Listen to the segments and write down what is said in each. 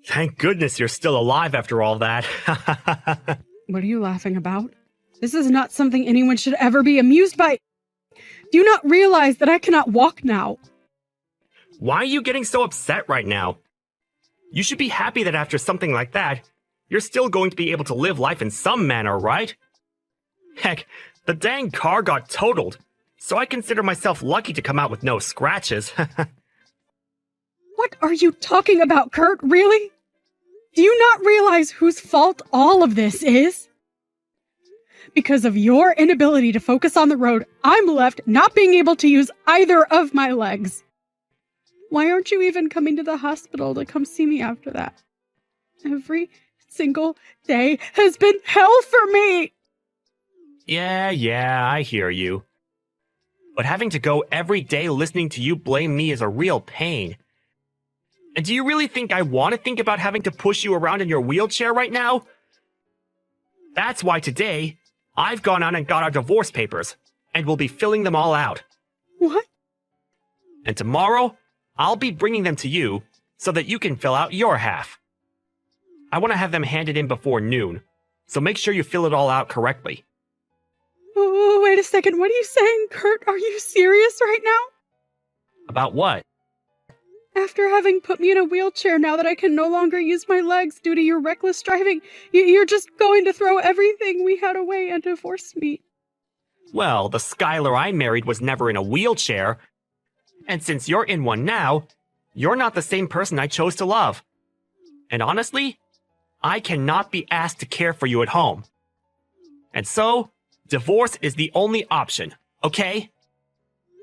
Thank goodness you're still alive after all that. What are you laughing about? This is not something anyone should ever be amused by. Do you not realize that I cannot walk now? Why are you getting so upset right now? You should be happy that after something like that, you're still going to be able to live life in some manner, right? Heck, the dang car got totaled, so I consider myself lucky to come out with no scratches. What are you talking about, Kurt? Really? Do you not realize whose fault all of this is? Because of your inability to focus on the road, I'm left not being able to use either of my legs. Why aren't you even coming to the hospital to come see me after that? Every single day has been hell for me! Yeah, I hear you. But having to go every day listening to you blame me is a real pain. And do you really think I want to think about having to push you around in your wheelchair right now? That's why today, I've gone out and got our divorce papers, and we'll be filling them all out. What? And tomorrow, I'll be bringing them to you so that you can fill out your half. I want to have them handed in before noon, so make sure you fill it all out correctly. Oh, wait a second. What are you saying, Kurt? Are you serious right now? About what? After having put me in a wheelchair now that I can no longer use my legs due to your reckless driving, you're just going to throw everything we had away and divorce me. Well, the Skylar I married was never in a wheelchair. And since you're in one now, you're not the same person I chose to love. And honestly, I cannot be asked to care for you at home. And so, divorce is the only option, okay?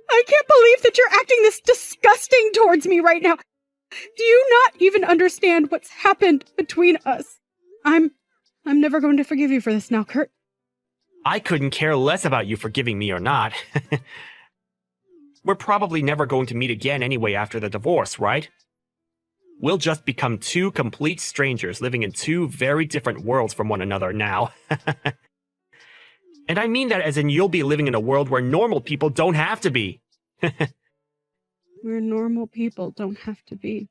I can't believe that you're acting this disgusting towards me right now. Do you not even understand what's happened between us? I'm never going to forgive you for this now, Kurt. I couldn't care less about you forgiving me or not. We're probably never going to meet again anyway after the divorce, right? We'll just become two complete strangers living in two very different worlds from one another now. And I mean that as in you'll be living in a world where normal people don't have to be. Where normal people don't have to be.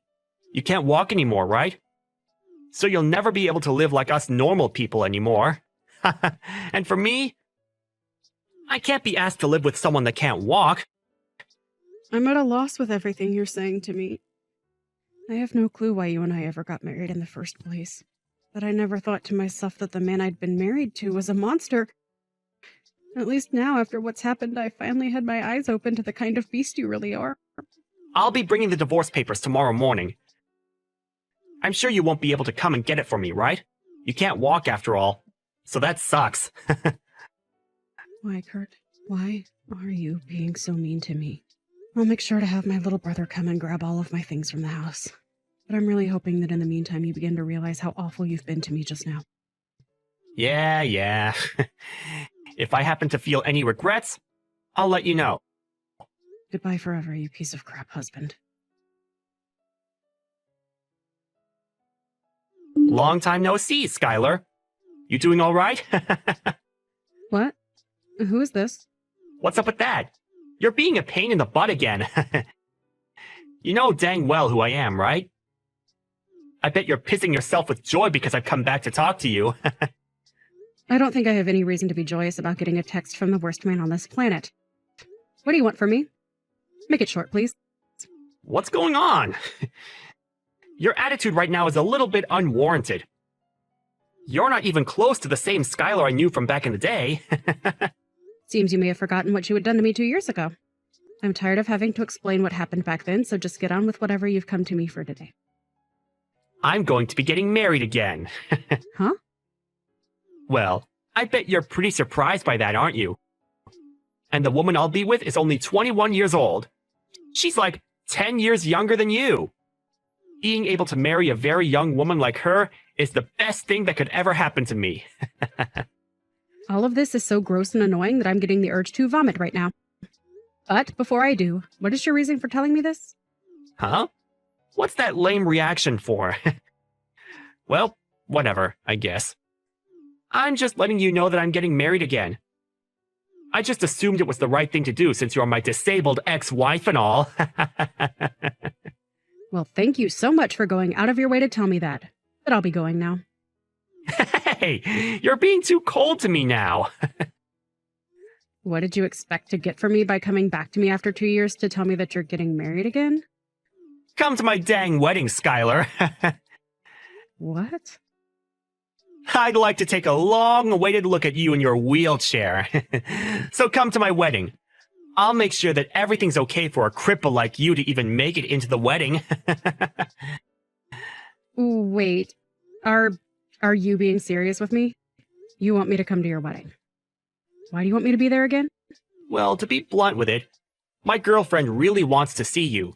You can't walk anymore, right? So you'll never be able to live like us normal people anymore. And for me, I can't be asked to live with someone that can't walk. I'm at a loss with everything you're saying to me. I have no clue why you and I ever got married in the first place. But I never thought to myself that the man I'd been married to was a monster. At least now, after what's happened, I finally had my eyes open to the kind of beast you really are. I'll be bringing the divorce papers tomorrow morning. I'm sure you won't be able to come and get it for me, right? You can't walk after all, so that sucks. Why, Kurt? Why are you being so mean to me? I'll make sure to have my little brother come and grab all of my things from the house. But I'm really hoping that in the meantime you begin to realize how awful you've been to me just now. Yeah. If I happen to feel any regrets, I'll let you know. Goodbye forever, you piece of crap husband. Long time no see, Skylar. You doing all right? What? Who is this? What's up with that? You're being a pain in the butt again. You know dang well who I am, right? I bet you're pissing yourself with joy because I've come back to talk to you. I don't think I have any reason to be joyous about getting a text from the worst man on this planet. What do you want from me? Make it short, please. What's going on? Your attitude right now is a little bit unwarranted. You're not even close to the same Skylar I knew from back in the day. Seems you may have forgotten what you had done to me 2 years ago. I'm tired of having to explain what happened back then, so just get on with whatever you've come to me for today. I'm going to be getting married again. Huh? Well, I bet you're pretty surprised by that, aren't you? And the woman I'll be with is only 21 years old. She's like 10 years younger than you. Being able to marry a very young woman like her is the best thing that could ever happen to me. All of this is so gross and annoying that I'm getting the urge to vomit right now. But before I do, what is your reason for telling me this? Huh? What's that lame reaction for? Well, whatever, I guess. I'm just letting you know that I'm getting married again. I just assumed it was the right thing to do since you're my disabled ex-wife and all. Well, thank you so much for going out of your way to tell me that. But I'll be going now. Hey, you're being too cold to me now. What did you expect to get from me by coming back to me after 2 years to tell me that you're getting married again? Come to my dang wedding, Skylar. What? I'd like to take a long-awaited look at you in your wheelchair. So come to my wedding. I'll make sure that everything's okay for a cripple like you to even make it into the wedding. Wait, are you being serious with me? You want me to come to your wedding? Why do you want me to be there again? Well, to be blunt with it, my girlfriend really wants to see you.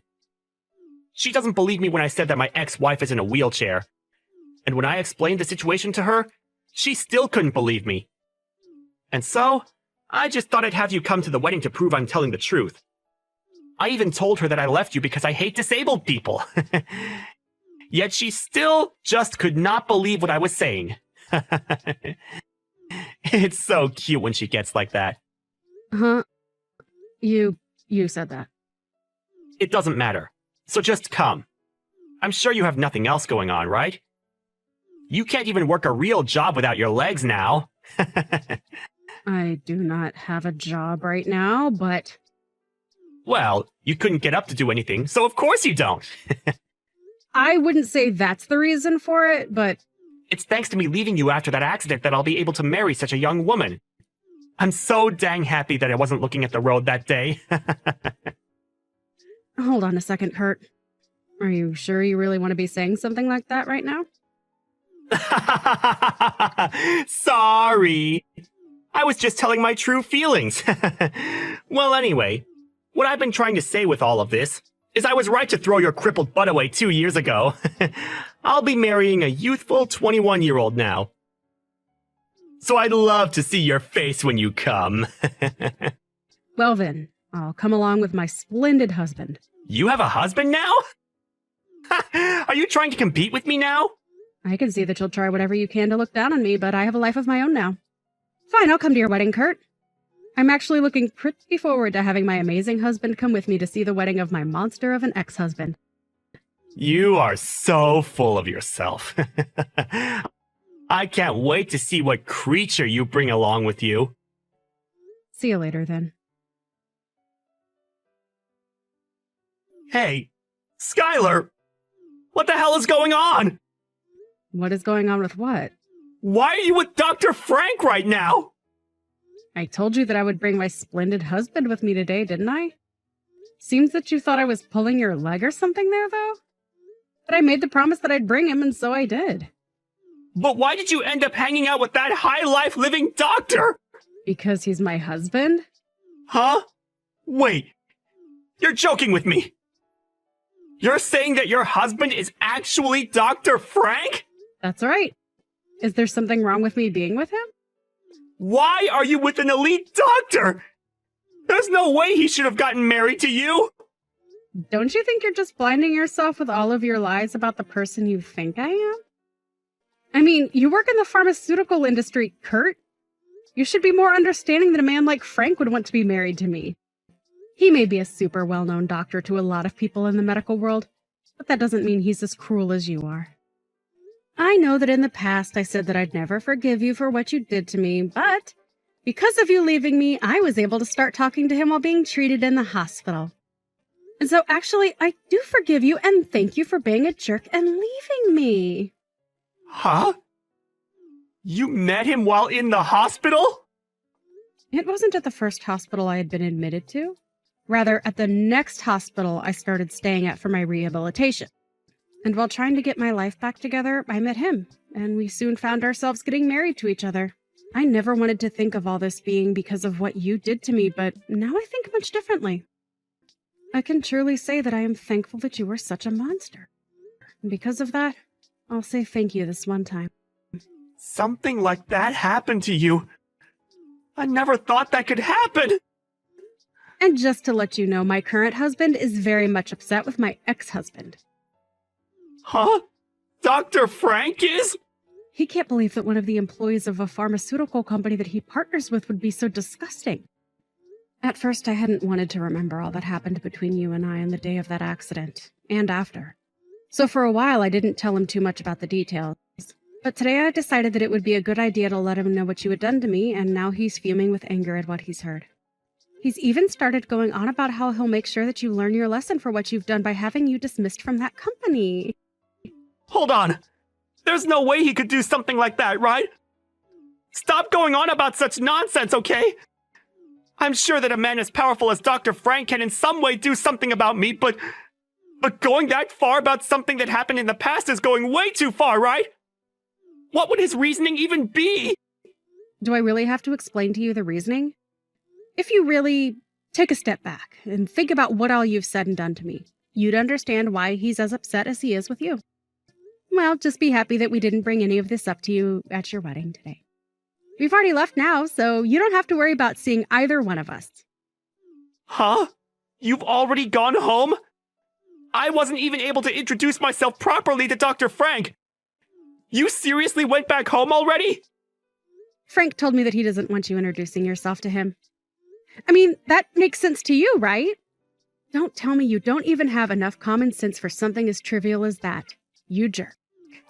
She doesn't believe me when I said that my ex-wife is in a wheelchair. And when I explained the situation to her, she still couldn't believe me. And so, I just thought I'd have you come to the wedding to prove I'm telling the truth. I even told her that I left you because I hate disabled people. Yet she still just could not believe what I was saying. It's so cute when she gets like that. Huh? You said that. It doesn't matter. So just come. I'm sure you have nothing else going on, right? You can't even work a real job without your legs now. I do not have a job right now, but... Well, you couldn't get up to do anything, so of course you don't. I wouldn't say that's the reason for it, but... It's thanks to me leaving you after that accident that I'll be able to marry such a young woman. I'm so dang happy that I wasn't looking at the road that day. Hold on a second, Kurt. Are you sure you really want to be saying something like that right now? Sorry. I was just telling my true feelings. Well, anyway, what I've been trying to say with all of this is I was right to throw your crippled butt away 2 years ago. I'll be marrying a youthful 21-year-old now. So I'd love to see your face when you come. Well then, I'll come along with my splendid husband. You have a husband now? Are you trying to compete with me now? I can see that you'll try whatever you can to look down on me, but I have a life of my own now. Fine, I'll come to your wedding, Kurt. I'm actually looking pretty forward to having my amazing husband come with me to see the wedding of my monster of an ex-husband. You are so full of yourself. I can't wait to see what creature you bring along with you. See you later, then. Hey, Skylar! What the hell is going on? What is going on with what? Why are you with Dr. Frank right now? I told you that I would bring my splendid husband with me today, didn't I? Seems that you thought I was pulling your leg or something there, though. But I made the promise that I'd bring him, and so I did. But why did you end up hanging out with that high-life living doctor? Because he's my husband? Huh? Wait. You're joking with me. You're saying that your husband is actually Dr. Frank? That's right. Is there something wrong with me being with him? Why are you with an elite doctor? There's no way he should have gotten married to you. Don't you think you're just blinding yourself with all of your lies about the person you think I am? I mean, you work in the pharmaceutical industry, Kurt. You should be more understanding that a man like Frank would want to be married to me. He may be a super well-known doctor to a lot of people in the medical world, but that doesn't mean he's as cruel as you are. I know that in the past I said that I'd never forgive you for what you did to me, but because of you leaving me, I was able to start talking to him while being treated in the hospital. And so actually, I do forgive you and thank you for being a jerk and leaving me. Huh? You met him while in the hospital? It wasn't at the first hospital I had been admitted to. Rather, at the next hospital I started staying at for my rehabilitation. And while trying to get my life back together, I met him, and we soon found ourselves getting married to each other. I never wanted to think of all this being because of what you did to me, but now I think much differently. I can truly say that I am thankful that you were such a monster. And because of that, I'll say thank you this one time. Something like that happened to you. I never thought that could happen. And just to let you know, my current husband is very much upset with my ex-husband. Huh? Dr. Frank is? He can't believe that one of the employees of a pharmaceutical company that he partners with would be so disgusting. At first, I hadn't wanted to remember all that happened between you and I on the day of that accident, and after. So for a while, I didn't tell him too much about the details. But today I decided that it would be a good idea to let him know what you had done to me, and now he's fuming with anger at what he's heard. He's even started going on about how he'll make sure that you learn your lesson for what you've done by having you dismissed from that company. Hold on. There's no way he could do something like that, right? Stop going on about such nonsense, okay? I'm sure that a man as powerful as Dr. Frank can in some way do something about me, but going that far about something that happened in the past is going way too far, right? What would his reasoning even be? Do I really have to explain to you the reasoning? If you really take a step back and think about what all you've said and done to me, you'd understand why he's as upset as he is with you. Well, just be happy that we didn't bring any of this up to you at your wedding today. We've already left now, so you don't have to worry about seeing either one of us. Huh? You've already gone home? I wasn't even able to introduce myself properly to Dr. Frank. You seriously went back home already? Frank told me that he doesn't want you introducing yourself to him. I mean, that makes sense to you, right? Don't tell me you don't even have enough common sense for something as trivial as that. You jerk.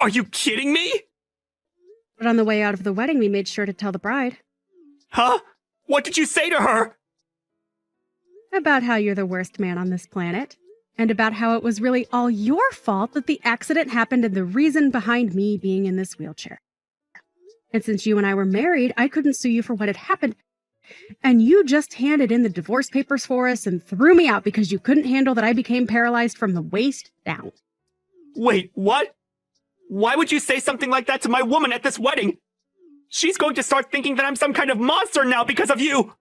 Are you kidding me? But on the way out of the wedding, we made sure to tell the bride. Huh? What did you say to her? About how you're the worst man on this planet. And about how it was really all your fault that the accident happened and the reason behind me being in this wheelchair. And since you and I were married, I couldn't sue you for what had happened. And you just handed in the divorce papers for us and threw me out because you couldn't handle that I became paralyzed from the waist down. Wait, what? Why would you say something like that to my woman at this wedding? She's going to start thinking that I'm some kind of monster now because of you.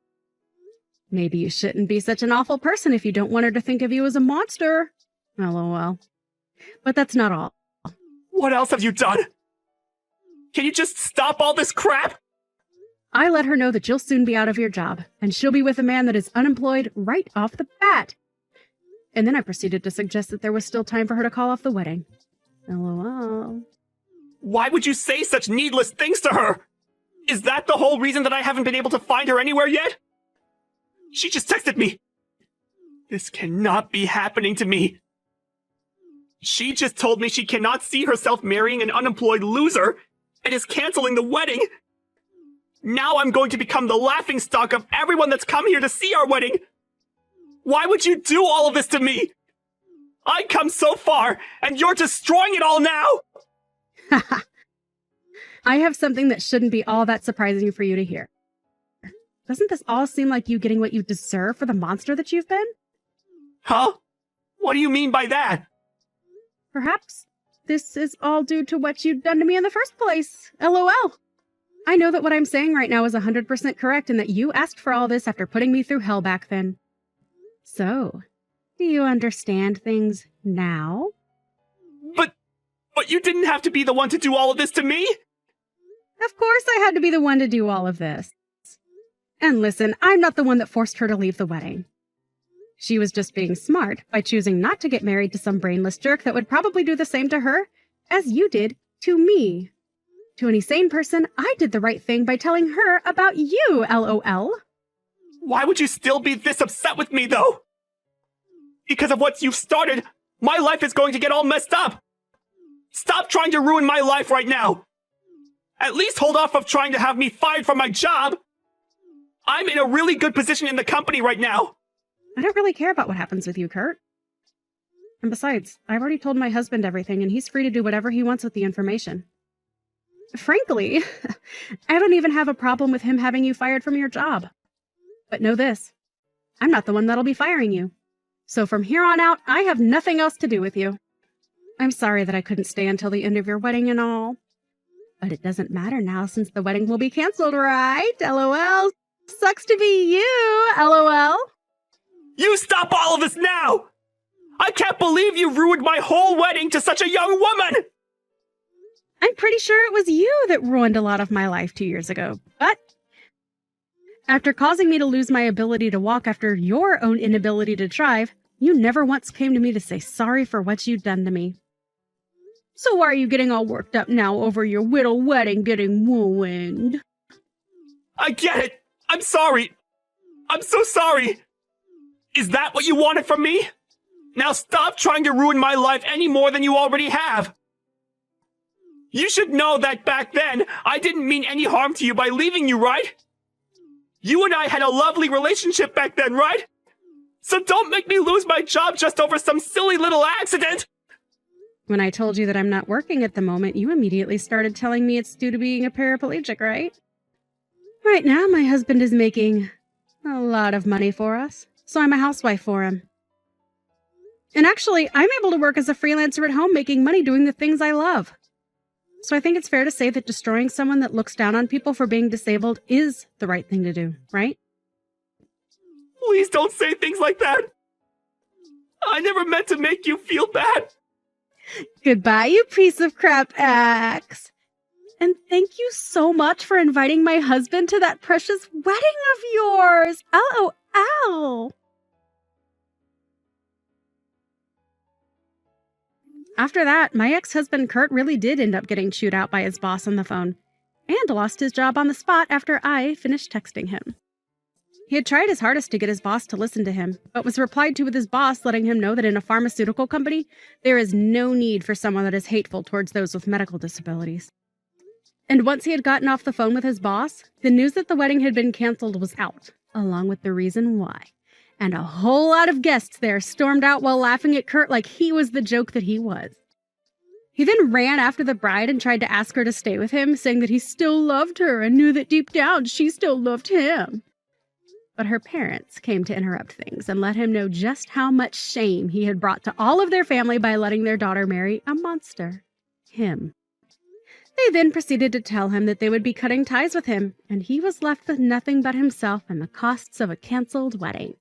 Maybe you shouldn't be such an awful person if you don't want her to think of you as a monster. LOL. But that's not all. What else have you done? Can you just stop all this crap? I let her know that you'll soon be out of your job, and she'll be with a man that is unemployed right off the bat. And then I proceeded to suggest that there was still time for her to call off the wedding. LOL. Why would you say such needless things to her? Is that the whole reason that I haven't been able to find her anywhere yet? She just texted me. This cannot be happening to me. She just told me she cannot see herself marrying an unemployed loser and is canceling the wedding. Now I'm going to become the laughingstock of everyone that's come here to see our wedding. Why would you do all of this to me? I come so far, and you're destroying it all now! I have something that shouldn't be all that surprising for you to hear. Doesn't this all seem like you getting what you deserve for the monster that you've been? Huh? What do you mean by that? Perhaps this is all due to what you'd done to me in the first place. LOL. I know that what I'm saying right now is 100% correct and that you asked for all this after putting me through hell back then. So, do you understand things now? But you didn't have to be the one to do all of this to me? Of course I had to be the one to do all of this. And listen, I'm not the one that forced her to leave the wedding. She was just being smart by choosing not to get married to some brainless jerk that would probably do the same to her as you did to me. To any sane person, I did the right thing by telling her about you, LOL. Why would you still be this upset with me, though? Because of what you've started, my life is going to get all messed up. Stop trying to ruin my life right now. At least hold off of trying to have me fired from my job. I'm in a really good position in the company right now. I don't really care about what happens with you, Kurt. And besides, I've already told my husband everything, and he's free to do whatever he wants with the information. Frankly, I don't even have a problem with him having you fired from your job. But know this, I'm not the one that'll be firing you. So from here on out, I have nothing else to do with you. I'm sorry that I couldn't stay until the end of your wedding and all. But it doesn't matter now since the wedding will be canceled, right? LOL. Sucks to be you, LOL. You stop all of this now! I can't believe you ruined my whole wedding to such a young woman! I'm pretty sure it was you that ruined a lot of my life 2 years ago, but after causing me to lose my ability to walk after your own inability to drive, you never once came to me to say sorry for what you'd done to me. So why are you getting all worked up now over your little wedding getting ruined? I get it! I'm sorry! I'm so sorry! Is that what you wanted from me? Now stop trying to ruin my life any more than you already have. You should know that back then, I didn't mean any harm to you by leaving you, right? You and I had a lovely relationship back then, right? So don't make me lose my job just over some silly little accident! When I told you that I'm not working at the moment, you immediately started telling me it's due to being a paraplegic, right? Right now, my husband is making a lot of money for us, so I'm a housewife for him. And actually, I'm able to work as a freelancer at home making money doing the things I love. So I think it's fair to say that destroying someone that looks down on people for being disabled is the right thing to do, right? Please don't say things like that. I never meant to make you feel bad. Goodbye, you piece of crap axe. And thank you so much for inviting my husband to that precious wedding of yours. LOL. After that, my ex-husband Kurt really did end up getting chewed out by his boss on the phone, and lost his job on the spot after I finished texting him. He had tried his hardest to get his boss to listen to him, but was replied to with his boss letting him know that in a pharmaceutical company, there is no need for someone that is hateful towards those with medical disabilities. And once he had gotten off the phone with his boss, the news that the wedding had been canceled was out, along with the reason why. And a whole lot of guests there stormed out while laughing at Kurt like he was the joke that he was. He then ran after the bride and tried to ask her to stay with him, saying that he still loved her and knew that deep down she still loved him. But her parents came to interrupt things and let him know just how much shame he had brought to all of their family by letting their daughter marry a monster. Him. They then proceeded to tell him that they would be cutting ties with him, and he was left with nothing but himself and the costs of a canceled wedding.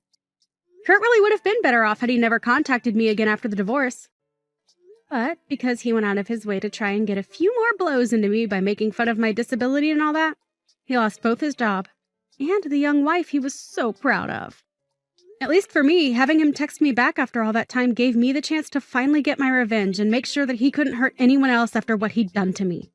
Kurt really would have been better off had he never contacted me again after the divorce. But because he went out of his way to try and get a few more blows into me by making fun of my disability and all that, he lost both his job and the young wife he was so proud of. At least for me, having him text me back after all that time gave me the chance to finally get my revenge and make sure that he couldn't hurt anyone else after what he'd done to me.